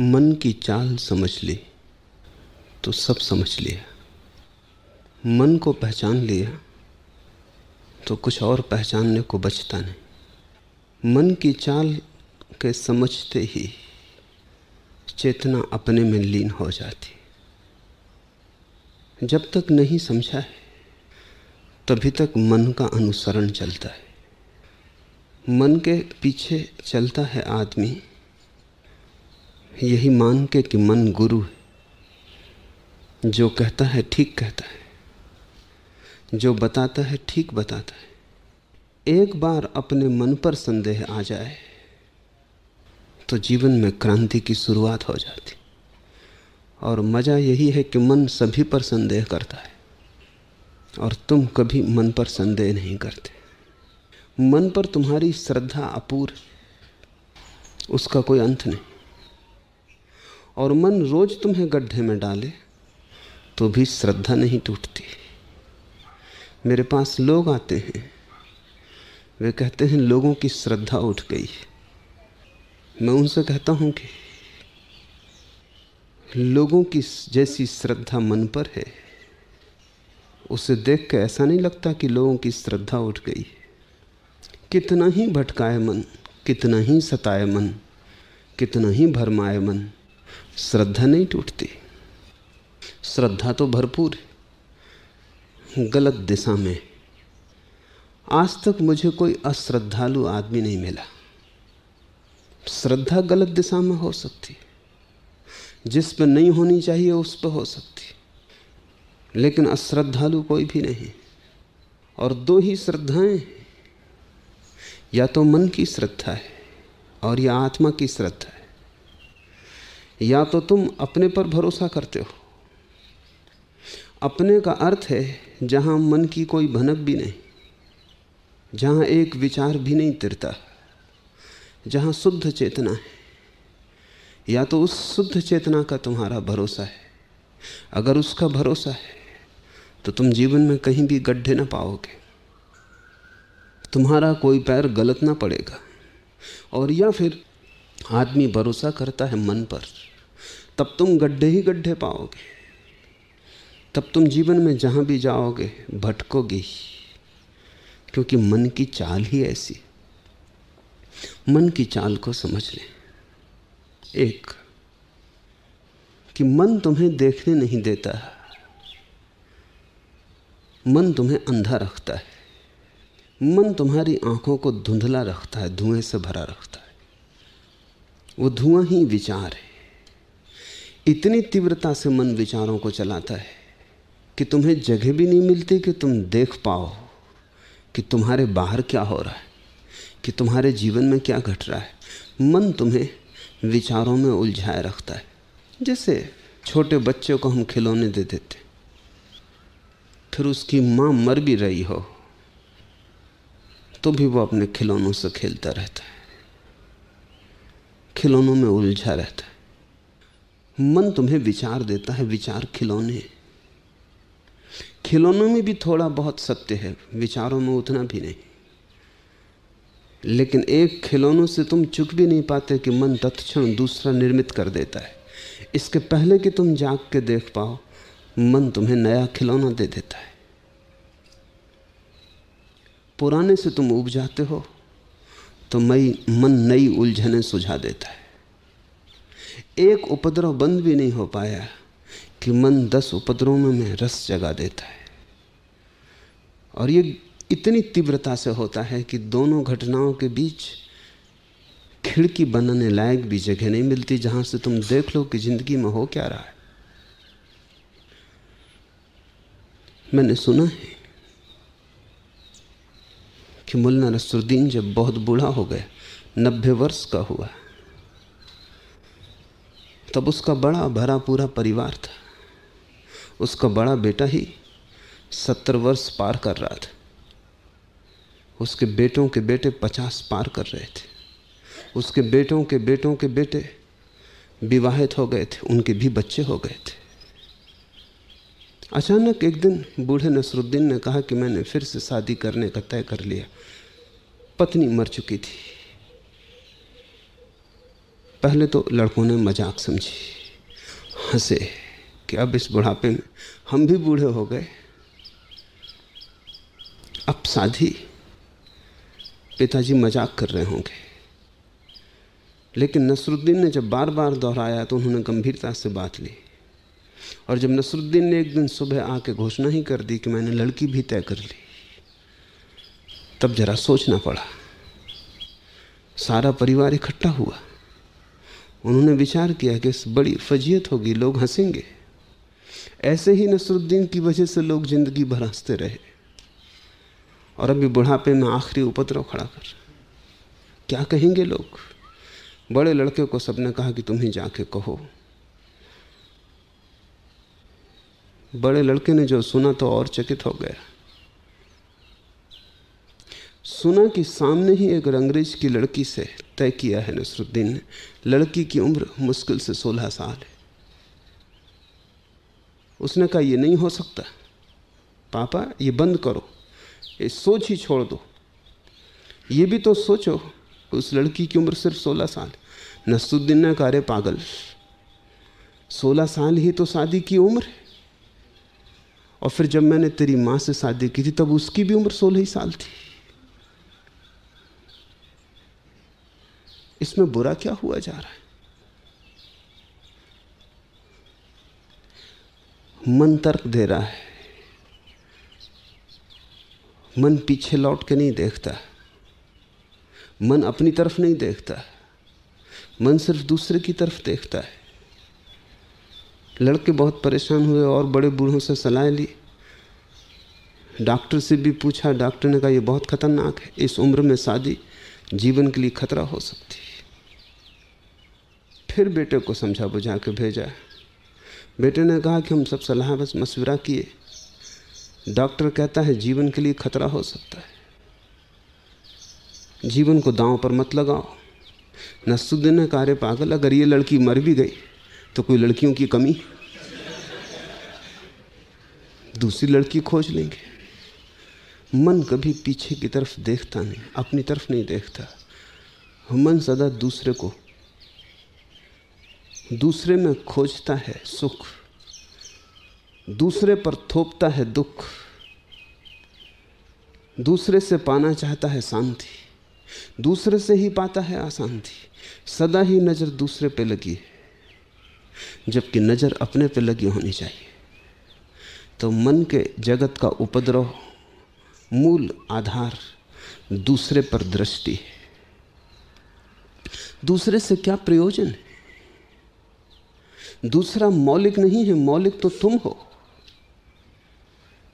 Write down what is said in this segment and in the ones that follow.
मन की चाल समझ ली तो सब समझ लिया। मन को पहचान लिया तो कुछ और पहचानने को बचता नहीं। मन की चाल के समझते ही चेतना अपने में लीन हो जाती। जब तक नहीं समझा है तभी तक मन का अनुसरण चलता है। मन के पीछे चलता है आदमी यही मान के कि मन गुरु है, जो कहता है ठीक कहता है, जो बताता है ठीक बताता है। एक बार अपने मन पर संदेह आ जाए तो जीवन में क्रांति की शुरुआत हो जाती। और मजा यही है कि मन सभी पर संदेह करता है और तुम कभी मन पर संदेह नहीं करते। मन पर तुम्हारी श्रद्धा अपूर्व, उसका कोई अंत नहीं। और मन रोज तुम्हें गड्ढे में डाले तो भी श्रद्धा नहीं टूटती। मेरे पास लोग आते हैं, वे कहते हैं लोगों की श्रद्धा उठ गई। मैं उनसे कहता हूं कि लोगों की जैसी श्रद्धा मन पर है, उसे देख के ऐसा नहीं लगता कि लोगों की श्रद्धा उठ गई। कितना ही भटकाए मन, कितना ही सताए मन, कितना ही भरमाए मन, श्रद्धा नहीं टूटती। श्रद्धा तो भरपूर है, गलत दिशा में। आज तक मुझे कोई अश्रद्धालु आदमी नहीं मिला। श्रद्धा गलत दिशा में हो सकती, जिस पर नहीं होनी चाहिए उस पर हो सकती, लेकिन अश्रद्धालु कोई भी नहीं। और दो ही श्रद्धाएं, या तो मन की श्रद्धा है और या आत्मा की श्रद्धा है। या तो तुम अपने पर भरोसा करते हो। अपने का अर्थ है जहां मन की कोई भनक भी नहीं, जहां एक विचार भी नहीं तिरता, जहां शुद्ध चेतना है। या तो उस शुद्ध चेतना का तुम्हारा भरोसा है। अगर उसका भरोसा है तो तुम जीवन में कहीं भी गड्ढे ना पाओगे, तुम्हारा कोई पैर गलत ना पड़ेगा। और या फिर आदमी भरोसा करता है मन पर, तब तुम गड्ढे ही गड्ढे पाओगे। तब तुम जीवन में जहां भी जाओगे भटकोगे ही, क्योंकि मन की चाल ही ऐसी। मन की चाल को समझ लें। एक, कि मन तुम्हें देखने नहीं देता, मन तुम्हें अंधा रखता है। मन तुम्हारी आंखों को धुंधला रखता है, धुएं से भरा रखता है। वो धुआं ही विचार है। इतनी तीव्रता से मन विचारों को चलाता है कि तुम्हें जगह भी नहीं मिलती कि तुम देख पाओ कि तुम्हारे बाहर क्या हो रहा है, कि तुम्हारे जीवन में क्या घट रहा है। मन तुम्हें विचारों में उलझाए रखता है। जैसे छोटे बच्चे को हम खिलौने दे देते, फिर उसकी माँ मर भी रही हो तो भी वो अपने खिलौनों से खेलता रहता है, खिलौनों में उलझा रहता है। मन तुम्हें विचार देता है, विचार खिलौने। खिलौनों में भी थोड़ा बहुत सत्य है, विचारों में उतना भी नहीं। लेकिन एक खिलौनों से तुम चूक भी नहीं पाते कि मन तत्क्षण दूसरा निर्मित कर देता है। इसके पहले कि तुम जाग के देख पाओ, मन तुम्हें नया खिलौना दे देता है। पुराने से तुम उब जाते हो तो मन नई उलझनें सुझा देता है। एक उपद्रव बंद भी नहीं हो पाया कि मन 10 उपद्रवों में रस जगा देता है। और ये इतनी तीव्रता से होता है कि दोनों घटनाओं के बीच खिड़की बनाने लायक भी जगह नहीं मिलती जहां से तुम देख लो कि जिंदगी में हो क्या रहा है। मैंने सुना है कि मुल्ला नसरुद्दीन जब बहुत बूढ़ा हो गया, 90 वर्ष का हुआ, तब उसका बड़ा भरा पूरा परिवार था। उसका बड़ा बेटा ही 70 वर्ष पार कर रहा था। उसके बेटों के बेटे 50 पार कर रहे थे। उसके बेटों के बेटों के बेटे विवाहित हो गए थे, उनके भी बच्चे हो गए थे। अचानक एक दिन बूढ़े नसरुद्दीन ने कहा कि मैंने फिर से शादी करने का तय कर लिया। पत्नी मर चुकी थी, पहले तो लड़कों ने मजाक समझी, हंसे कि अब इस बुढ़ापे में हम भी बूढ़े हो गए, अब शादी। पिताजी मजाक कर रहे होंगे। लेकिन नसरुद्दीन ने जब बार बार दोहराया तो उन्होंने गंभीरता से बात ली। और जब नसरुद्दीन ने एक दिन सुबह आके घोषणा ही कर दी कि मैंने लड़की भी तय कर ली, तब जरा सोचना पड़ा। सारा परिवार इकट्ठा हुआ। उन्होंने विचार किया कि इस बड़ी फजीयत होगी, लोग हंसेंगे। ऐसे ही नसरुद्दीन की वजह से लोग जिंदगी भर हंसते रहे, और अभी बुढ़ापे में आखिरी उपद्रव खड़ा कर। क्या कहेंगे लोग? बड़े लड़के को सबने कहा कि तुम ही जाके कहो। बड़े लड़के ने जो सुना तो और चकित हो गया। सुना कि सामने ही एक रंगरेज की लड़की से तय किया है नसरुद्दीन ने। लड़की की उम्र मुश्किल से 16 साल है। उसने कहा ये नहीं हो सकता पापा, ये बंद करो, ये सोच ही छोड़ दो। ये भी तो सोचो कि उस लड़की की उम्र सिर्फ 16 साल। नसरुद्दीन ने कहा अरे पागल, 16 साल ही तो शादी की उम्र है। और फिर जब मैंने तेरी माँ से शादी की थी तब उसकी भी उम्र 16 ही साल थी। इसमें बुरा क्या हुआ जा रहा है? मन तर्क दे रहा है। मन पीछे लौट के नहीं देखता, मन अपनी तरफ नहीं देखता, मन सिर्फ दूसरे की तरफ देखता है। लड़के बहुत परेशान हुए और बड़े बूढ़ों से सलाह ली। डॉक्टर से भी पूछा। डॉक्टर ने कहा यह बहुत खतरनाक है, इस उम्र में शादी जीवन के लिए खतरा हो सकती है। फिर बेटे को समझा बुझा के भेजा। बेटे ने कहा कि हम सब सलाह बस मशवरा किए, डॉक्टर कहता है जीवन के लिए खतरा हो सकता है, जीवन को दांव पर मत लगाओ। नसरुद्दीन ने कहा रे पागल, अगर ये लड़की मर भी गई तो कोई लड़कियों की कमी, दूसरी लड़की खोज लेंगे। मन कभी पीछे की तरफ देखता नहीं, अपनी तरफ नहीं देखता। मन सदा दूसरे को, दूसरे में खोजता है सुख, दूसरे पर थोपता है दुख, दूसरे से पाना चाहता है शांति, दूसरे से ही पाता है अशांति। सदा ही नजर दूसरे पे लगी है, जबकि नजर अपने पे लगी होनी चाहिए। तो मन के जगत का उपद्रव मूल आधार दूसरे पर दृष्टि है। दूसरे से क्या प्रयोजन है? दूसरा मौलिक नहीं है, मौलिक तो तुम हो।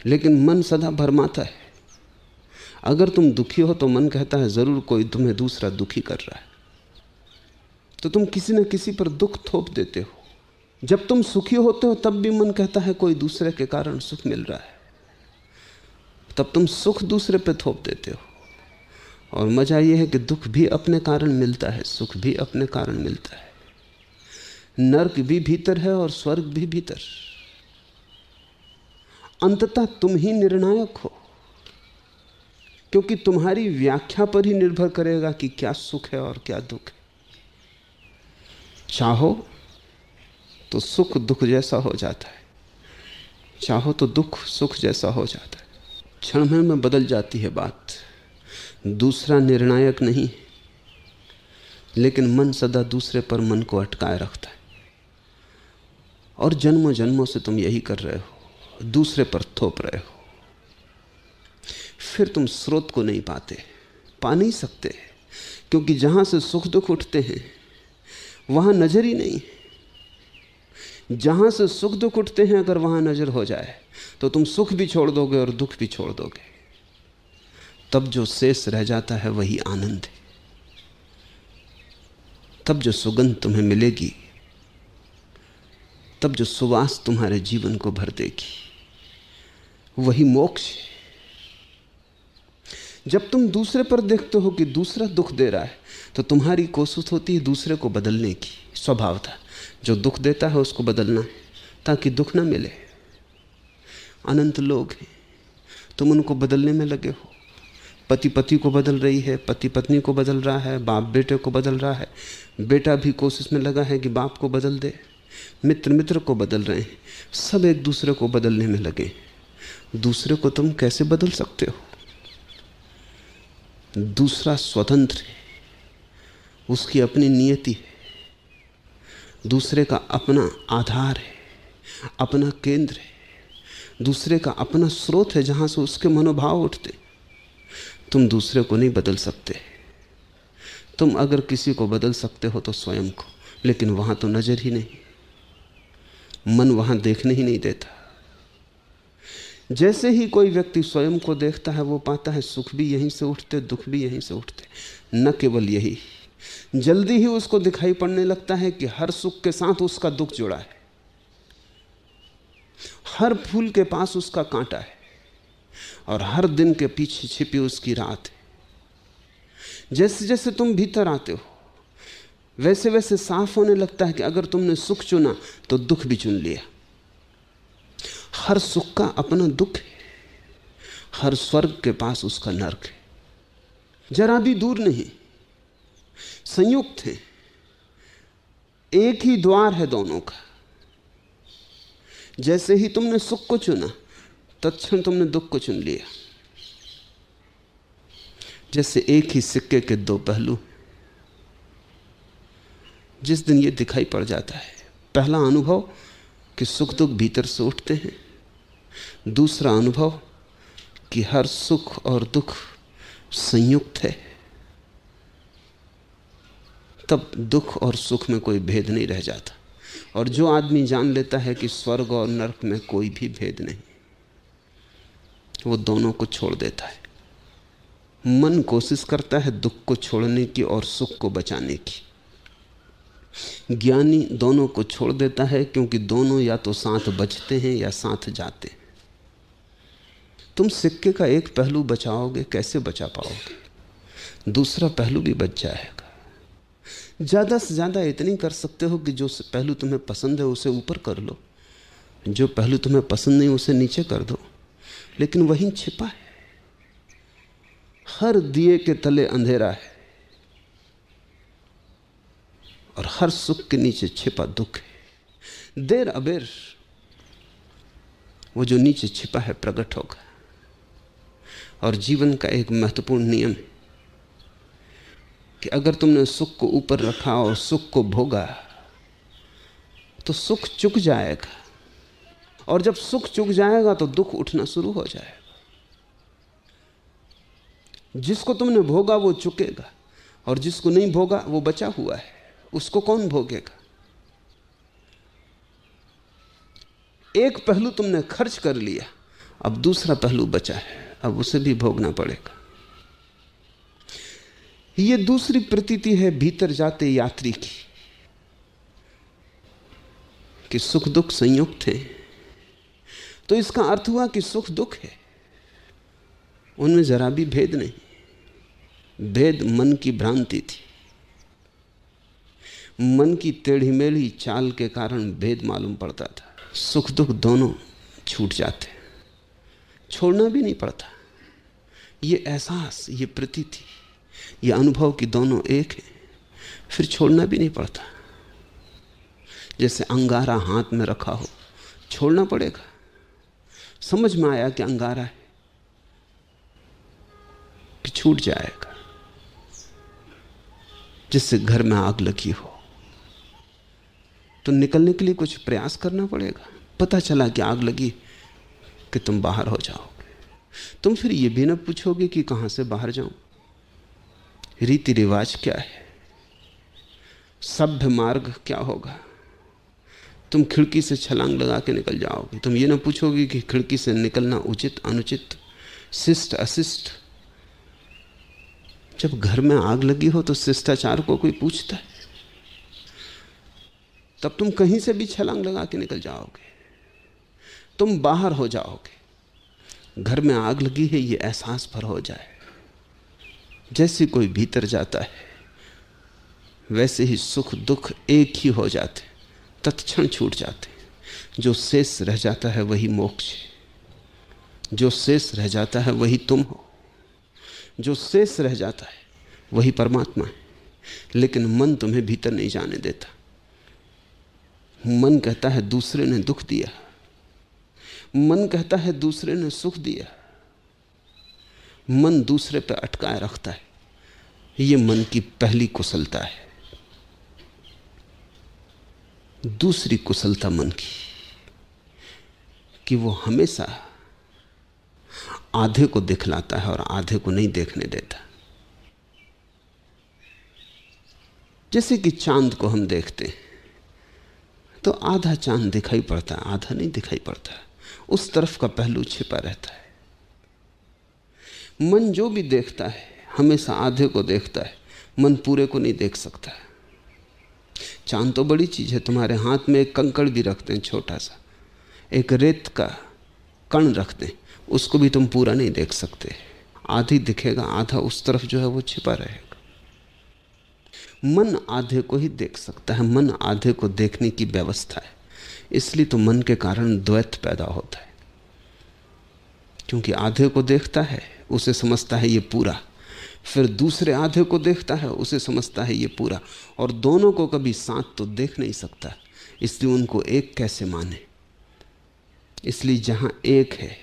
लेकिन मन सदा भरमाता है। अगर तुम दुखी हो तो मन कहता है जरूर कोई तुम्हें दूसरा दुखी कर रहा है, तो तुम किसी न किसी पर दुख थोप देते हो। जब तुम सुखी होते हो तब भी मन कहता है कोई दूसरे के कारण सुख मिल रहा है, तब तुम सुख दूसरे पे थोप देते हो। और मजा यह है कि दुख भी अपने कारण मिलता है, सुख भी अपने कारण मिलता है। नरक भी भीतर है और स्वर्ग भी भीतर। अंततः तुम ही निर्णायक हो, क्योंकि तुम्हारी व्याख्या पर ही निर्भर करेगा कि क्या सुख है और क्या दुख है। चाहो तो सुख दुख जैसा हो जाता है, चाहो तो दुख सुख जैसा हो जाता है। क्षण भर में बदल जाती है बात। दूसरा निर्णायक नहीं, लेकिन मन सदा दूसरे पर मन को अटकाए रखता है। और जन्मों जन्मों से तुम यही कर रहे हो, दूसरे पर थोप रहे हो। फिर तुम स्रोत को नहीं पाते, पा नहीं सकते, क्योंकि जहां से सुख दुख उठते हैं वहां नजर ही नहीं। जहां से सुख दुख उठते हैं अगर वहां नजर हो जाए तो तुम सुख भी छोड़ दोगे और दुख भी छोड़ दोगे। तब जो शेष रह जाता है वही आनंद है। तब जो सुगंध तुम्हें मिलेगी, तब जो सुवास तुम्हारे जीवन को भर देगी, वही मोक्ष है। जब तुम दूसरे पर देखते हो कि दूसरा दुख दे रहा है तो तुम्हारी कोशिश होती है दूसरे को बदलने की। स्वभाव था जो दुख देता है उसको बदलना है ताकि दुख ना मिले। अनंत लोग हैं, तुम उनको बदलने में लगे हो, पति पति को बदल रही है, पति पत्नी को बदल रहा है, बाप बेटे को बदल रहा है, बेटा भी कोशिश में लगा है कि बाप को बदल दे, मित्र मित्र को बदल रहे हैं, सब एक दूसरे को बदलने में लगे। दूसरे को तुम कैसे बदल सकते हो? दूसरा स्वतंत्र है, उसकी अपनी नियति है, दूसरे का अपना आधार है, अपना केंद्र है, दूसरे का अपना स्रोत है जहां से उसके मनोभाव उठते। तुम दूसरे को नहीं बदल सकते। तुम अगर किसी को बदल सकते हो तो स्वयं को, लेकिन वहां तो नजर ही नहीं, मन वहां देखने ही नहीं देता। जैसे ही कोई व्यक्ति स्वयं को देखता है वो पाता है सुख भी यहीं से उठते, दुख भी यहीं से उठते। न केवल यही, जल्दी ही उसको दिखाई पड़ने लगता है कि हर सुख के साथ उसका दुख जुड़ा है, हर फूल के पास उसका कांटा है, और हर दिन के पीछे छिपी उसकी रात है। जैसे जैसे तुम भीतर आते हो वैसे वैसे साफ होने लगता है कि अगर तुमने सुख चुना तो दुख भी चुन लिया। हर सुख का अपना दुख है, हर स्वर्ग के पास उसका नरक है, जरा भी दूर नहीं, संयुक्त है, एक ही द्वार है दोनों का। जैसे ही तुमने सुख को चुना तत्क्षण तुमने दुख को चुन लिया। जैसे एक ही सिक्के के दो पहलू। जिस दिन ये दिखाई पड़ जाता है, पहला अनुभव कि सुख दुख भीतर से उठते हैं, दूसरा अनुभव कि हर सुख और दुख संयुक्त है, तब दुख और सुख में कोई भेद नहीं रह जाता। और जो आदमी जान लेता है कि स्वर्ग और नरक में कोई भी भेद नहीं, वो दोनों को छोड़ देता है। मन कोशिश करता है दुख को छोड़ने की और सुख को बचाने की। ज्ञानी दोनों को छोड़ देता है, क्योंकि दोनों या तो साथ बचते हैं या साथ जाते हैं। तुम सिक्के का एक पहलू बचाओगे, कैसे बचा पाओगे? दूसरा पहलू भी बच जाएगा। ज़्यादा से ज़्यादा इतनी कर सकते हो कि जो पहलू तुम्हें पसंद है उसे ऊपर कर लो, जो पहलू तुम्हें पसंद नहीं उसे नीचे कर दो। लेकिन वहीं छिपा है, हर दिए के तले अंधेरा है और हर सुख के नीचे छिपा दुख है। देर अबेर वो जो नीचे छिपा है प्रकट होगा। और जीवन का एक महत्वपूर्ण नियम है कि अगर तुमने सुख को ऊपर रखा और सुख को भोगा तो सुख चुक जाएगा, और जब सुख चुक जाएगा तो दुख उठना शुरू हो जाएगा। जिसको तुमने भोगा वो चुकेगा, और जिसको नहीं भोगा वो बचा हुआ है, उसको कौन भोगेगा? एक पहलू तुमने खर्च कर लिया, अब दूसरा पहलू बचा है, अब उसे भी भोगना पड़ेगा। ये दूसरी प्रतीति है भीतर जाते यात्री की, कि सुख दुख संयुक्त हैं। तो इसका अर्थ हुआ कि सुख दुख है, उनमें जरा भी भेद नहीं। भेद मन की भ्रांति थी, मन की टेढ़ी मेढ़ी चाल के कारण भेद मालूम पड़ता था। सुख दुख दोनों छूट जाते, छोड़ना भी नहीं पड़ता। ये एहसास, ये प्रतीति, ये अनुभव कि दोनों एक है, फिर छोड़ना भी नहीं पड़ता। जैसे अंगारा हाथ में रखा हो, छोड़ना पड़ेगा। समझ में आया कि अंगारा है कि छूट जाएगा। जिससे घर में आग लगी हो तो निकलने के लिए कुछ प्रयास करना पड़ेगा। पता चला कि आग लगी कि तुम बाहर हो जाओगे। तुम फिर ये भी न पूछोगे कि कहां से बाहर जाऊं, रीति रिवाज क्या है, सभ्य मार्ग क्या होगा। तुम खिड़की से छलांग लगा के निकल जाओगे। तुम ये ना पूछोगे कि खिड़की से निकलना उचित अनुचित, शिष्ट अशिष्ट। जब घर में आग लगी हो तो शिष्टाचार को कोई पूछता है? तब तुम कहीं से भी छलांग लगा के निकल जाओगे, तुम बाहर हो जाओगे। घर में आग लगी है ये एहसास पर हो जाए। जैसे कोई भीतर जाता है वैसे ही सुख दुख एक ही हो जाते, तत्क्षण छूट जाते। जो शेष रह जाता है वही मोक्ष है, जो शेष रह जाता है वही तुम हो। जो शेष रह जाता है वही परमात्मा है। लेकिन मन तुम्हें भीतर नहीं जाने देता। मन कहता है दूसरे ने दुख दिया, मन कहता है दूसरे ने सुख दिया, मन दूसरे पर अटकाए रखता है। ये मन की पहली कुशलता है। दूसरी कुशलता मन की कि वो हमेशा आधे को दिखलाता है और आधे को नहीं देखने देता। जैसे कि चांद को हम देखते हैं तो आधा चांद दिखाई पड़ता है, आधा नहीं दिखाई पड़ता, उस तरफ का पहलू छिपा रहता है। मन जो भी देखता है हमेशा आधे को देखता है, मन पूरे को नहीं देख सकता। चांद तो बड़ी चीज है, तुम्हारे हाथ में एक कंकड़ भी रखते हैं, छोटा सा एक रेत का कण रखते हैं, उसको भी तुम पूरा नहीं देख सकते, आधी दिखेगा, आधा उस तरफ जो है वो छिपा रहेगा। मन आधे को ही देख सकता है, मन आधे को देखने की व्यवस्था है। इसलिए तो मन के कारण द्वैत पैदा होता है, क्योंकि आधे को देखता है उसे समझता है ये पूरा, फिर दूसरे आधे को देखता है उसे समझता है ये पूरा, और दोनों को कभी साथ तो देख नहीं सकता। इसलिए उनको एक कैसे माने। इसलिए जहां एक है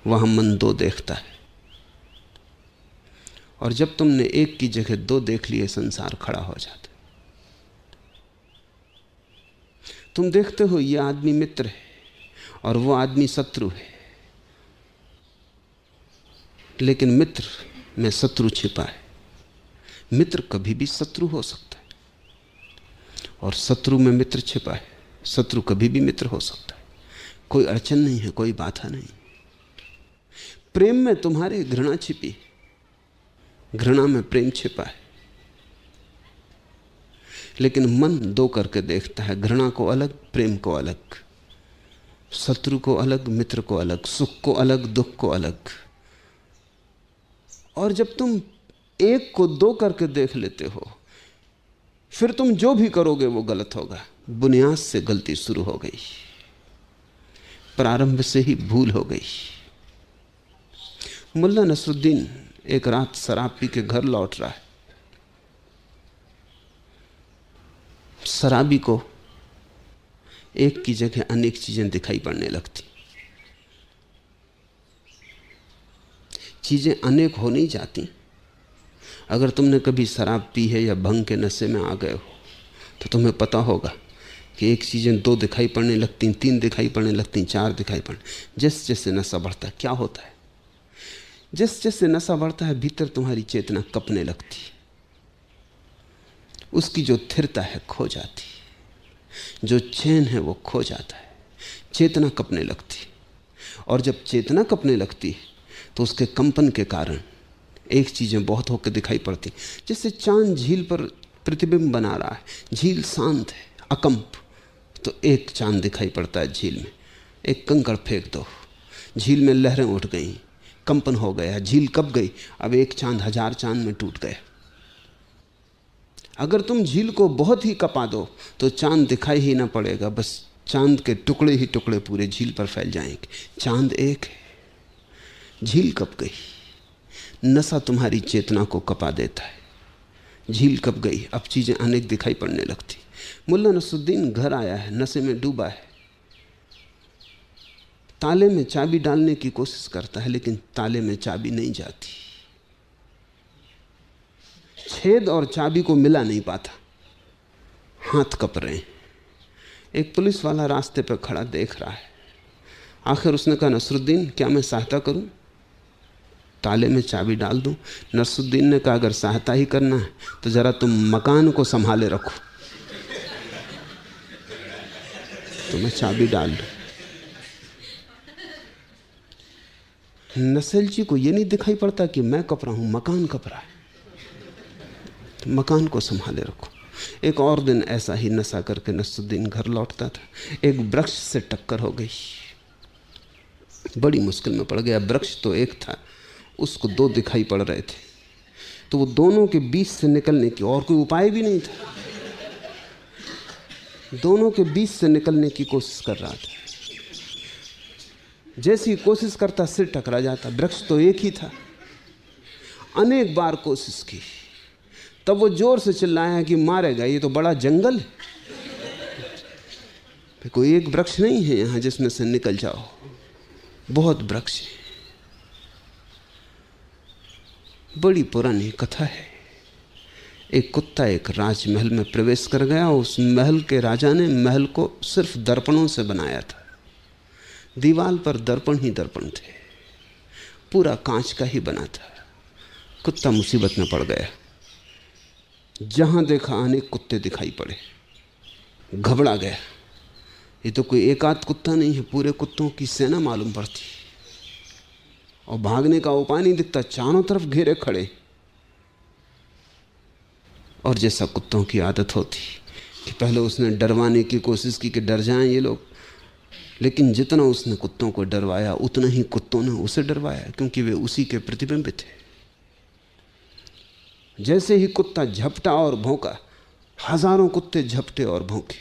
वहां मन दो देखता है, और जब तुमने एक की जगह दो देख लिए संसार खड़ा हो जाता। तुम देखते हो ये आदमी मित्र है और वो आदमी शत्रु है, लेकिन मित्र में शत्रु छिपा है। मित्र कभी भी शत्रु हो सकता है और शत्रु में मित्र छिपा है। शत्रु कभी भी मित्र हो सकता है, कोई अड़चन नहीं है, कोई बाधा नहीं। प्रेम में तुम्हारे घृणा छिपी, घृणा में प्रेम छिपा है, लेकिन मन दो करके देखता है, घृणा को अलग, प्रेम को अलग, शत्रु को अलग, मित्र को अलग, सुख को अलग, दुख को अलग। और जब तुम एक को दो करके देख लेते हो, फिर तुम जो भी करोगे वो गलत होगा। बुनियाद से गलती शुरू हो गई, प्रारंभ से ही भूल हो गई। मुल्ला नसरुद्दीन एक रात शराब पी के घर लौट रहा है। शराबी को एक की जगह अनेक चीजें दिखाई पड़ने लगती। चीजें अनेक हो नहीं जाती। अगर तुमने कभी शराब पी है या भंग के नशे में आ गए हो तो तुम्हें पता होगा कि एक चीजें दो दिखाई पड़ने लगती, तीन दिखाई पड़ने लगती, चार दिखाई पड़ने। जैसे जैसे नशा बढ़ता है क्या होता है, जैसे जैसे नशा बढ़ता है भीतर तुम्हारी चेतना कपने लगती, उसकी जो स्थिरता है खो जाती, जो चैन है वो खो जाता है, चेतना कपने लगती। और जब चेतना कपने लगती तो उसके कंपन के कारण एक चीजें बहुत होकर दिखाई पड़ती। जैसे चांद झील पर प्रतिबिंब बना रहा है, झील शांत है, अकंप, तो एक चांद दिखाई पड़ता है झील में। एक कंकड़ फेंक दो, झील में लहरें उठ गई, कंपन हो गया, झील कब गई, अब एक चांद हजार चांद में टूट गया। अगर तुम झील को बहुत ही कपा दो तो चांद दिखाई ही ना पड़ेगा, बस चांद के टुकड़े ही टुकड़े पूरे झील पर फैल जाएंगे। चांद एक है, झील कब गई। नशा तुम्हारी चेतना को कपा देता है, झील कब गई, अब चीजें अनेक दिखाई पड़ने लगती। मुल्ला नसरुद्दीन घर आया है, नशे में डूबा है, ताले में चाबी डालने की कोशिश करता है, लेकिन ताले में चाबी नहीं जाती, छेद और चाबी को मिला नहीं पाता, हाथ कप रहे हैं। एक पुलिस वाला रास्ते पर खड़ा देख रहा है। आखिर उसने कहा, नसरुद्दीन क्या मैं सहायता करूं, ताले में चाबी डाल दूं? नसरुद्दीन ने कहा, अगर सहायता ही करना है तो जरा तुम मकान को संभाले रखो, तो मैं चाबी डाल दूं। नसेलची को यह नहीं दिखाई पड़ता कि मैं कप रहा हूं, मकान कप रहा है, तो मकान को संभाले रखो। एक और दिन ऐसा ही नशा करके नसरुद्दीन घर लौटता था, एक वृक्ष से टक्कर हो गई, बड़ी मुश्किल में पड़ गया। वृक्ष तो एक था, उसको दो दिखाई पड़ रहे थे, तो वो दोनों के बीच से निकलने की और कोई उपाय भी नहीं था, दोनों के बीच से निकलने की कोशिश कर रहा था। जैसी कोशिश करता सिर टकरा जाता, वृक्ष तो एक ही था। अनेक बार कोशिश की। तब वो जोर से चिल्लाया कि मारेगा, ये तो बड़ा जंगल है, कोई एक वृक्ष नहीं है यहां जिसमें से निकल जाओ, बहुत वृक्ष है। बड़ी पुरानी कथा है। एक कुत्ता एक राजमहल में प्रवेश कर गया। उस महल के राजा ने महल को सिर्फ दर्पणों से बनाया था। दीवार पर दर्पण ही दर्पण थे, पूरा कांच का ही बना था। कुत्ता मुसीबत में पड़ गया। जहां देखा अनेक कुत्ते दिखाई पड़े, घबरा गया। ये तो कोई एक आध कुत्ता नहीं है, पूरे कुत्तों की सेना मालूम पड़ती, और भागने का उपाय नहीं दिखता, चारों तरफ घेरे खड़े। और जैसा कुत्तों की आदत होती कि पहले उसने डरवाने की कोशिश की कि डर जाएं ये लोग, लेकिन जितना उसने कुत्तों को डरवाया उतना ही कुत्तों ने उसे डरवाया, क्योंकि वे उसी के प्रतिबिंब थे। जैसे ही कुत्ता झपटा और भौंका, हजारों कुत्ते झपटे और भौंके,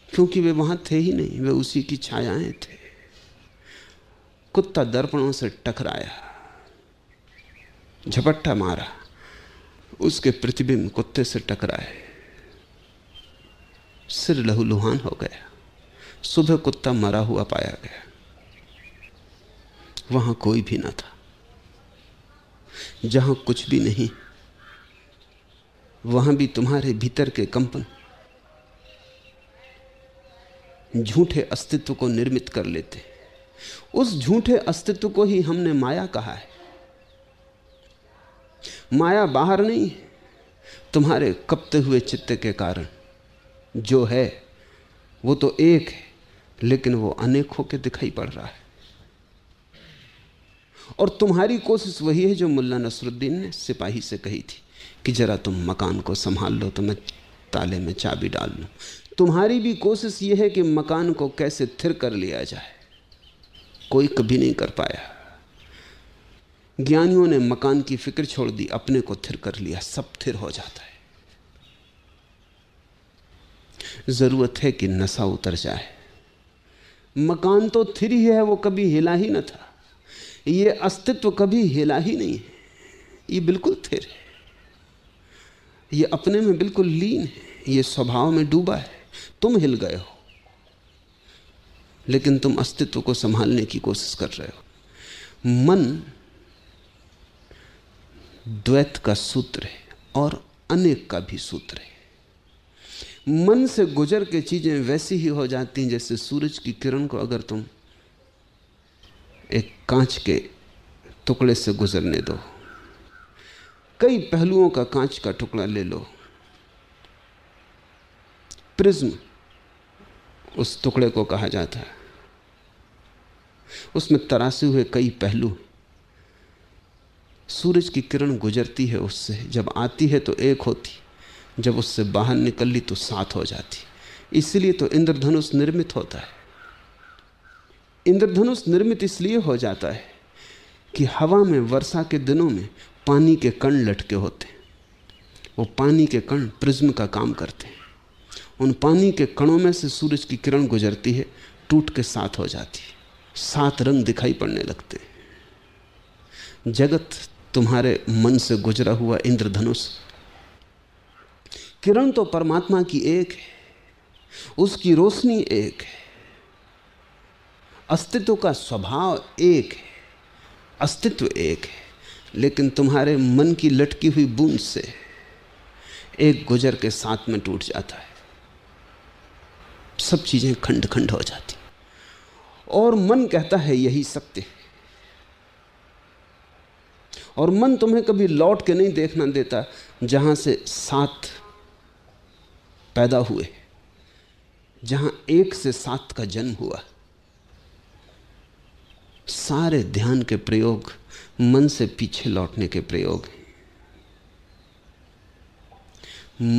क्योंकि वे वहां थे ही नहीं, वे उसी की छायाएं थे। कुत्ता दर्पणों से टकराया, झपट्टा मारा, उसके प्रतिबिंब कुत्ते से टकराए, सिर लहूलुहान हो गया। सुबह कुत्ता मरा हुआ पाया गया। वहां कोई भी न था। जहां कुछ भी नहीं, वहां भी तुम्हारे भीतर के कंपन झूठे अस्तित्व को निर्मित कर लेते। उस झूठे अस्तित्व को ही हमने माया कहा है। माया बाहर नहीं है, तुम्हारे कपते हुए चित्त के कारण जो है वो तो एक है, लेकिन वो अनेक होकर दिखाई पड़ रहा है। और तुम्हारी कोशिश वही है जो मुल्ला नसरुद्दीन ने सिपाही से कही थी कि जरा तुम मकान को संभाल लो तो मैं ताले में चाबी डाल लूं। तुम्हारी भी कोशिश यह है कि मकान को कैसे थिर कर लिया जाए। कोई कभी नहीं कर पाया। ज्ञानियों ने मकान की फिक्र छोड़ दी, अपने को थिर कर लिया, सब थिर हो जाता है। जरूरत है कि नशा उतर जाए। मकान तो थिर ही है, वो कभी हिला ही न था। ये अस्तित्व कभी हिला ही नहीं है, ये बिल्कुल थिर है, ये अपने में बिल्कुल लीन है, ये स्वभाव में डूबा है। तुम हिल गए हो, लेकिन तुम अस्तित्व को संभालने की कोशिश कर रहे हो। मन द्वैत का सूत्र है और अनेक का भी सूत्र है। मन से गुजर के चीजें वैसी ही हो जाती हैं जैसे सूरज की किरण को अगर तुम एक कांच के टुकड़े से गुजरने दो। कई पहलुओं का कांच का टुकड़ा ले लो, प्रिज्म उस टुकड़े को कहा जाता है। उसमें तरासे हुए कई पहलू। सूरज की किरण गुजरती है उससे, जब आती है तो एक होती, जब उससे बाहर निकल ली तो सात हो जाती। इसलिए तो इंद्रधनुष निर्मित होता है। इंद्रधनुष निर्मित इसलिए हो जाता है कि हवा में वर्षा के दिनों में पानी के कण लटके होते हैं। वो पानी के कण प्रिज्म का काम करते हैं। उन पानी के कणों में से सूरज की किरण गुजरती है, टूट के सात हो जाती है, सात रंग दिखाई पड़ने लगते हैं। जगत तुम्हारे मन से गुजरा हुआ इंद्रधनुष। किरण तो परमात्मा की एक है, उसकी रोशनी एक है, अस्तित्व का स्वभाव एक है, अस्तित्व एक है, लेकिन तुम्हारे मन की लटकी हुई बूंद से एक गुजर के साथ में टूट जाता है। सब चीजें खंड खंड हो जाती और मन कहता है यही सत्य है। और मन तुम्हें कभी लौट के नहीं देखना देता जहां से सात पैदा हुए, जहां एक से सात का जन्म हुआ। सारे ध्यान के प्रयोग मन से पीछे लौटने के प्रयोग हैं।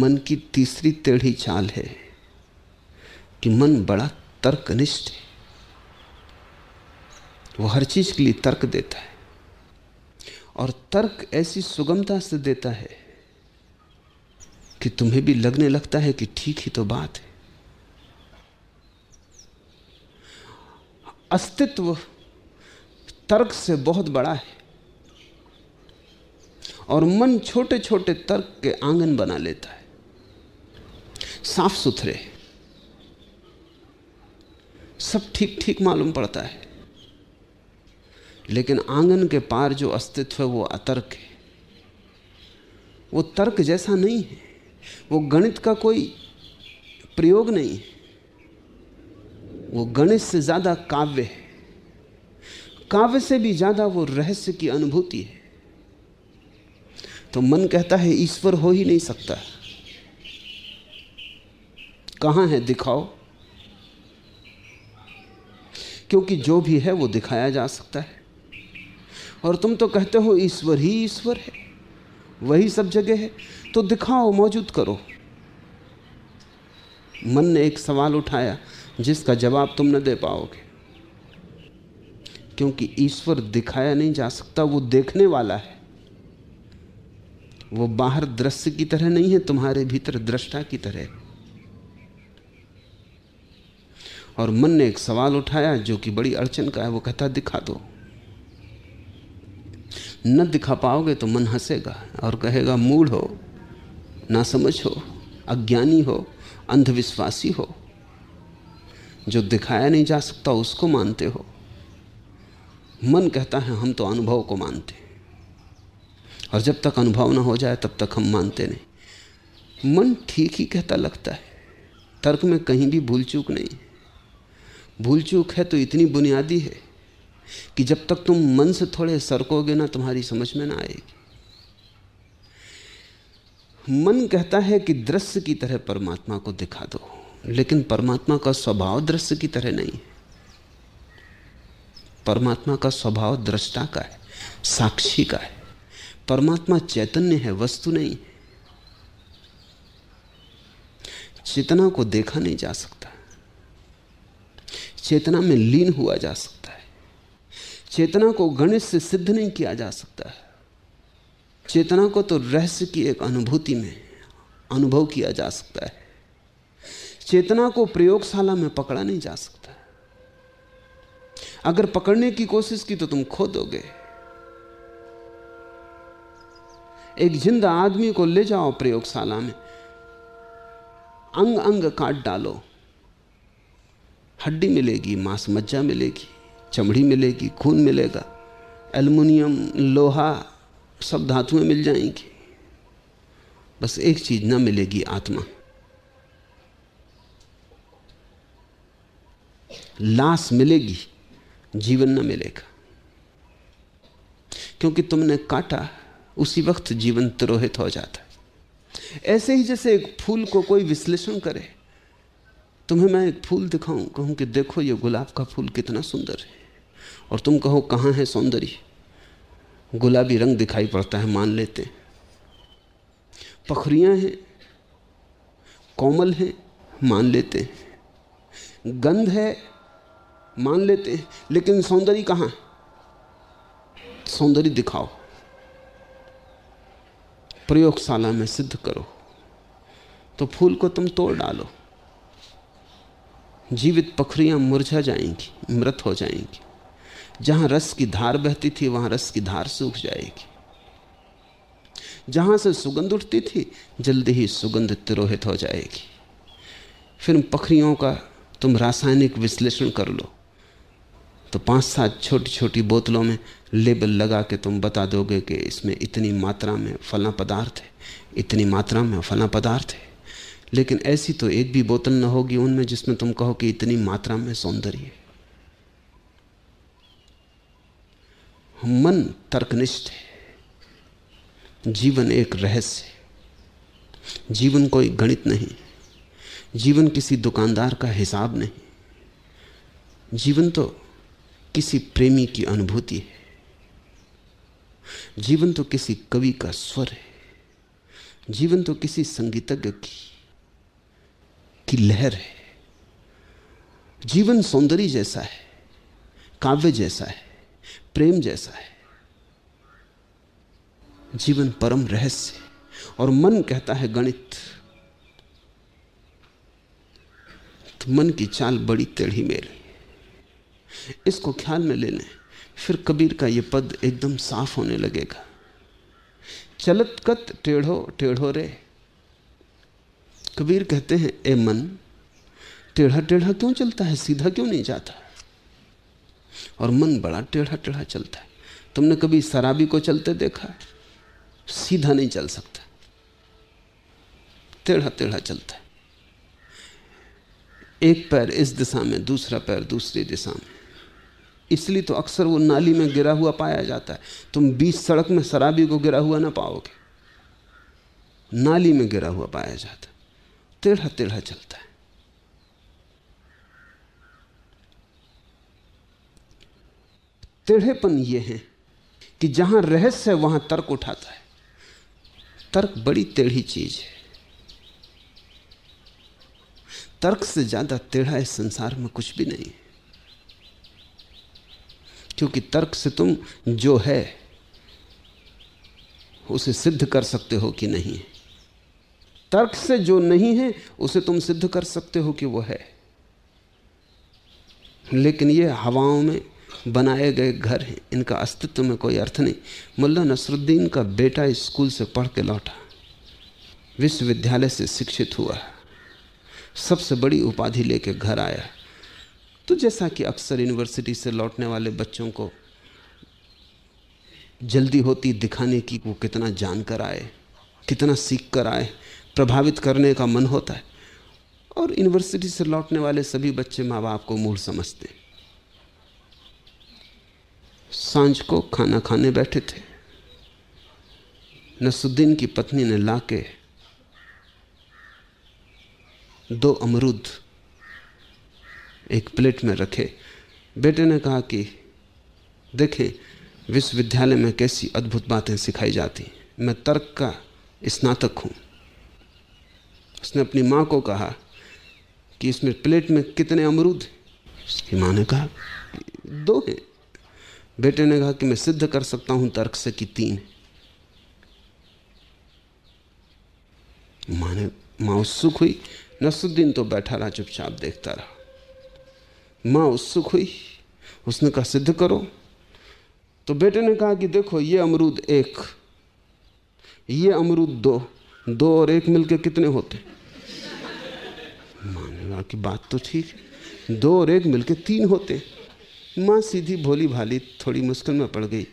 मन की तीसरी टेढ़ी चाल है कि मन बड़ा तर्कनिष्ठ है। वो हर चीज के लिए तर्क देता है, और तर्क ऐसी सुगमता से देता है कि तुम्हें भी लगने लगता है कि ठीक ही तो बात है। अस्तित्व तर्क से बहुत बड़ा है। और मन छोटे छोटे तर्क के आंगन बना लेता है, साफ सुथरे, सब ठीक ठीक मालूम पड़ता है, लेकिन आंगन के पार जो अस्तित्व है वो अतर्क है। वो तर्क जैसा नहीं है, वो गणित का कोई प्रयोग नहीं है, वो गणित से ज्यादा काव्य है, काव्य से भी ज्यादा वो रहस्य की अनुभूति है। तो मन कहता है ईश्वर हो ही नहीं सकता, कहां है, दिखाओ। क्योंकि जो भी है वो दिखाया जा सकता है, और तुम तो कहते हो ईश्वर ही ईश्वर है, वही सब जगह है, तो दिखाओ, मौजूद करो। मन ने एक सवाल उठाया जिसका जवाब तुम न दे पाओगे, क्योंकि ईश्वर दिखाया नहीं जा सकता, वो देखने वाला है। वो बाहर दृश्य की तरह नहीं है, तुम्हारे भीतर दृष्टा की तरह। और मन ने एक सवाल उठाया जो कि बड़ी अड़चन का है, वो कहता दिखा दो। न दिखा पाओगे तो मन हंसेगा और कहेगा मूढ़ हो, ना समझ हो, अज्ञानी हो, अंधविश्वासी हो, जो दिखाया नहीं जा सकता उसको मानते हो। मन कहता है हम तो अनुभव को मानते हैं, और जब तक अनुभव ना हो जाए तब तक हम मानते नहीं। मन ठीक ही कहता लगता है, तर्क में कहीं भी भूल चूक नहीं। भूल चूक है तो इतनी बुनियादी है कि जब तक तुम मन से थोड़े सरकोगे ना, तुम्हारी समझ में ना आएगी। मन कहता है कि दृश्य की तरह परमात्मा को दिखा दो, लेकिन परमात्मा का स्वभाव दृश्य की तरह नहीं है। परमात्मा का स्वभाव दृष्टा का है, साक्षी का है। परमात्मा चैतन्य है, वस्तु नहीं। चेतना को देखा नहीं जा सकता, चेतना में लीन हुआ जा सकता है। चेतना को गणित से सिद्ध नहीं किया जा सकता है। चेतना को तो रहस्य की एक अनुभूति में अनुभव किया जा सकता है। चेतना को प्रयोगशाला में पकड़ा नहीं जा सकता। अगर पकड़ने की कोशिश की तो तुम खो दोगे। एक जिंदा आदमी को ले जाओ प्रयोगशाला में, अंग अंग काट डालो, हड्डी मिलेगी, मांस मज्जा मिलेगी, चमड़ी मिलेगी, खून मिलेगा, एल्युमिनियम, लोहा, सब धातुएं मिल जाएंगी। बस एक चीज ना मिलेगी, आत्मा। लाश मिलेगी, जीवन न मिलेगा, क्योंकि तुमने काटा, उसी वक्त जीवन तिरोहित हो जाता है। ऐसे ही जैसे एक फूल को कोई विश्लेषण करे, तुम्हें मैं एक फूल दिखाऊं, कहूं कि देखो ये गुलाब का फूल कितना सुंदर है, और तुम कहो कहां है सौंदर्य, गुलाबी रंग दिखाई पड़ता है, मान लेते हैं। पखरियां हैं, कोमल हैं, मान लेते हैं। गंध है, मान लेते हैं, लेकिन सौंदर्य कहां? सौंदर्य दिखाओ, प्रयोगशाला में सिद्ध करो। तो फूल को तुम तोड़ डालो, जीवित पखरियां मुरझा जाएंगी, मृत हो जाएंगी। जहां रस की धार बहती थी वहां रस की धार सूख जाएगी। जहां से सुगंध उठती थी जल्दी ही सुगंध तिरोहित हो जाएगी। फिर पखरियों का तुम रासायनिक विश्लेषण कर लो तो 5-7 छोटी छोटी बोतलों में लेबल लगा के तुम बता दोगे कि इसमें इतनी मात्रा में फला पदार्थ है, इतनी मात्रा में फला पदार्थ है। लेकिन ऐसी तो एक भी बोतल न होगी उनमें जिसमें तुम कहो कि इतनी मात्रा में सौंदर्य है। मन तर्कनिष्ठ है। जीवन एक रहस्य है। जीवन कोई गणित नहीं, जीवन किसी दुकानदार का हिसाब नहीं। जीवन तो किसी प्रेमी की अनुभूति है। जीवन तो किसी कवि का स्वर है। जीवन तो किसी संगीतज्ञ की लहर है। जीवन सौंदर्य जैसा है, काव्य जैसा है, प्रेम जैसा है। जीवन परम रहस्य है। और मन कहता है गणित। तो मन की चाल बड़ी टेढ़ी मेढ़ी। इसको ख्याल में ले लें, फिर कबीर का यह पद एकदम साफ होने लगेगा चलत कत टेढ़ो टेढ़ो रे। कबीर कहते हैं, ए मन, टेढ़ा टेढ़ा क्यों चलता है, सीधा क्यों नहीं जाता? और मन बड़ा टेढ़ा टेढ़ा चलता है। तुमने कभी शराबी को चलते देखा है? सीधा नहीं चल सकता, टेढ़ा टेढ़ा चलता है। एक पैर इस दिशा में, दूसरा पैर दूसरी दिशा में। इसलिए तो अक्सर वो नाली में गिरा हुआ पाया जाता है। तुम बीच सड़क में शराबी को गिरा हुआ ना पाओगे, नाली में गिरा हुआ पाया जाता है। टेढ़ा टेढ़ा चलता है। टेढ़ेपन ये है कि जहां रहस्य है वहां तर्क उठाता है। तर्क बड़ी टेढ़ी चीज है। तर्क से ज्यादा टेढ़ा इस संसार में कुछ भी नहीं है, क्योंकि तर्क से तुम जो है उसे सिद्ध कर सकते हो कि नहीं है। तर्क से जो नहीं है उसे तुम सिद्ध कर सकते हो कि वो है। लेकिन ये हवाओं में बनाए गए घर हैं, इनका अस्तित्व में कोई अर्थ नहीं। मुल्ला नसरुद्दीन का बेटा स्कूल से पढ़ के लौटा, विश्वविद्यालय से शिक्षित हुआ, सबसे बड़ी उपाधि लेके घर आया। तो जैसा कि अक्सर यूनिवर्सिटी से लौटने वाले बच्चों को जल्दी होती दिखाने की वो कितना जानकर आए, कितना सीख कर आए, प्रभावित करने का मन होता है। और यूनिवर्सिटी से लौटने वाले सभी बच्चे माँ बाप को मूढ़ समझते। सांझ को खाना खाने बैठे थे। नसरुद्दीन की पत्नी ने लाके 2 अमरूद एक प्लेट में रखे। बेटे ने कहा कि देखें, विश्वविद्यालय में कैसी अद्भुत बातें सिखाई जाती। मैं तर्क का स्नातक हूँ। उसने अपनी माँ को कहा कि इसमें प्लेट में कितने अमरूद हैं? उसकी माँ ने कहा 2 हैं। बेटे ने कहा कि मैं सिद्ध कर सकता हूँ तर्क से कि 3। माँ उत्सुक हुई। नसरुद्दीन तो बैठा रहा, चुपचाप देखता रहा। माँ उत्सुक हुई, उसने कहा सिद्ध करो। तो बेटे ने कहा कि देखो, ये अमरूद 1, ये अमरूद 2, 2 और 1 मिलके कितने होते? माँ ने कहा कि बात तो ठीक है, 2 और 1 मिलके 3 होते। माँ सीधी भोली भाली थोड़ी मुश्किल में पड़ गई।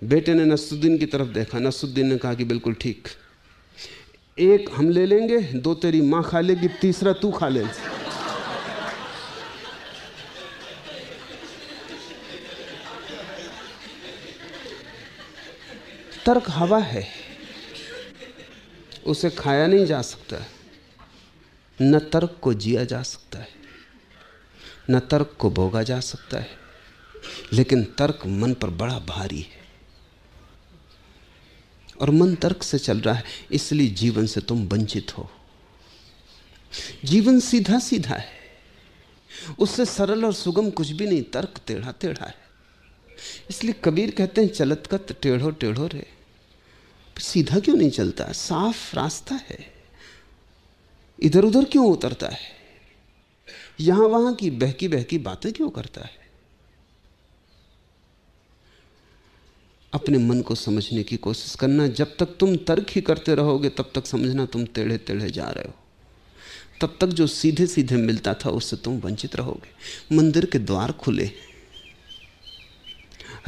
बेटे ने नसरुद्दीन की तरफ देखा। नसरुद्दीन ने कहा कि बिल्कुल ठीक, 1 हम ले लेंगे, 2 तेरी माँ खा लेगी, तीसरा तू खा ले। तर्क हवा है, उसे खाया नहीं जा सकता। न तर्क को जिया जा सकता है, न तर्क को भोगा जा सकता है। लेकिन तर्क मन पर बड़ा भारी है, और मन तर्क से चल रहा है, इसलिए जीवन से तुम वंचित हो। जीवन सीधा सीधा है, उससे सरल और सुगम कुछ भी नहीं। तर्क टेढ़ा टेढ़ा है। इसलिए कबीर कहते हैं, चलत कत टेढ़ो टेढ़ो रे। सीधा क्यों नहीं चलता? साफ रास्ता है, इधर उधर क्यों उतरता है? यहां वहां की बहकी बहकी बातें क्यों करता है? अपने मन को समझने की कोशिश करना। जब तक तुम तर्क ही करते रहोगे तब तक समझना तुम टेढ़े टेढ़े जा रहे हो। तब तक जो सीधे सीधे मिलता था उससे तुम वंचित रहोगे। मंदिर के द्वार खुले,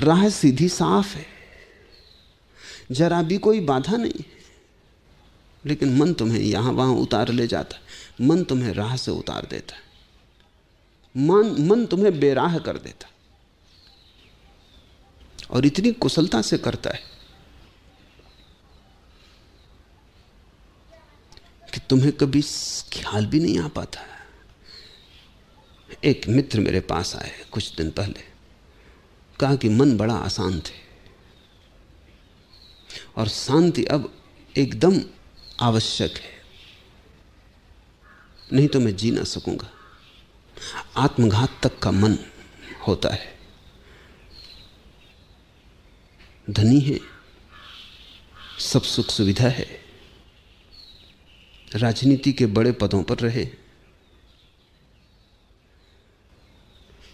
राह सीधी साफ है, जरा भी कोई बाधा नहीं, लेकिन मन तुम्हें यहां वहां उतार ले जाता है। मन तुम्हें राह से उतार देता है। मन तुम्हें बेराह कर देता, और इतनी कुशलता से करता है कि तुम्हें कभी ख्याल भी नहीं आ पाता। एक मित्र मेरे पास आए कुछ दिन पहले, कहा कि मन बड़ा आसान थे और शांति अब एकदम आवश्यक है, नहीं तो मैं जी ना सकूंगा। आत्मघात तक का मन होता है। धनी है, सब सुख सुविधा है, राजनीति के बड़े पदों पर रहे।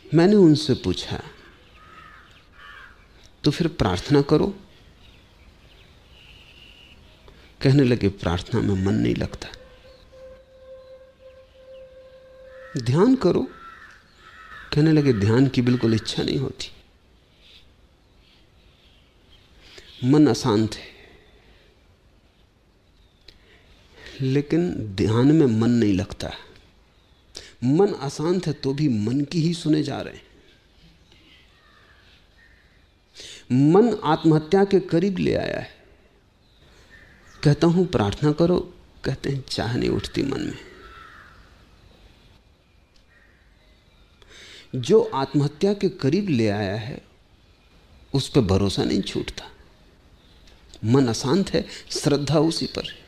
मैंने उनसे पूछा, तो फिर प्रार्थना करो। कहने लगे प्रार्थना में मन नहीं लगता। ध्यान करो। कहने लगे ध्यान की बिल्कुल इच्छा नहीं होती, मन अशांत है। लेकिन ध्यान में मन नहीं लगता। मन अशांत है तो भी मन की ही सुने जा रहे हैं। मन आत्महत्या के करीब ले आया है। कहता हूं प्रार्थना करो, कहते हैं चाह नहीं उठती मन में। जो आत्महत्या के करीब ले आया है उस पर भरोसा नहीं छूटता। मन अशांत है, श्रद्धा उसी पर है।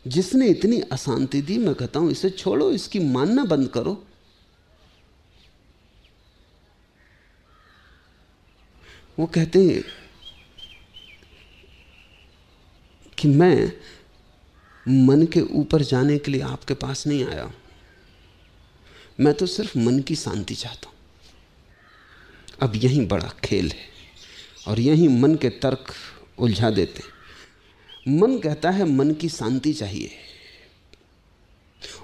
जिसने इतनी अशांति दी, मैं कहता हूं इसे छोड़ो, इसकी मानना बंद करो। वो कहते हैं कि मैं मन के ऊपर जाने के लिए आपके पास नहीं आया हूं, मैं तो सिर्फ मन की शांति चाहता हूं। अब यही बड़ा खेल है और यही मन के तर्क उलझा देते हैं। मन कहता है मन की शांति चाहिए,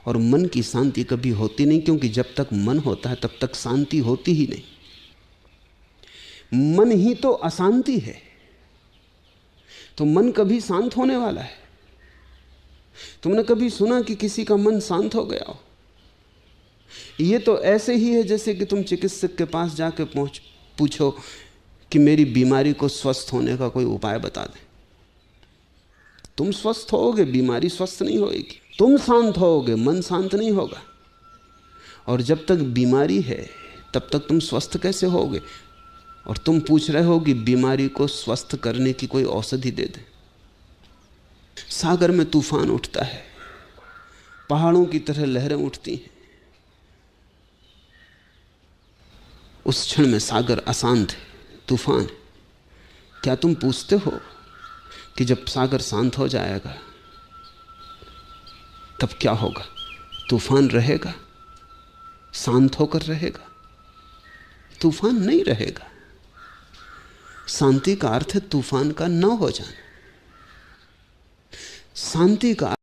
और मन की शांति कभी होती नहीं, क्योंकि जब तक मन होता है तब तक शांति होती ही नहीं। मन ही तो अशांति है, तो मन कभी शांत होने वाला है? तुमने कभी सुना कि किसी का मन शांत हो गया हो? ये तो ऐसे ही है जैसे कि तुम चिकित्सक के पास जाके पूछो कि मेरी बीमारी को स्वस्थ होने का कोई उपाय बता दे। तुम स्वस्थ होगे, बीमारी स्वस्थ नहीं होगी। तुम शांत होगे, मन शांत नहीं होगा। और जब तक बीमारी है तब तक तुम स्वस्थ कैसे होगे? और तुम पूछ रहे हो कि बीमारी को स्वस्थ करने की कोई औषधि दे दे। सागर में तूफान उठता है, पहाड़ों की तरह लहरें उठती हैं। उस क्षण में सागर अशांत है, तूफान है। क्या तुम पूछते हो कि जब सागर शांत हो जाएगा तब क्या होगा? तूफान रहेगा? शांत होकर रहेगा? तूफान नहीं रहेगा। शांति का अर्थ है तूफान का न हो जाना। शांति का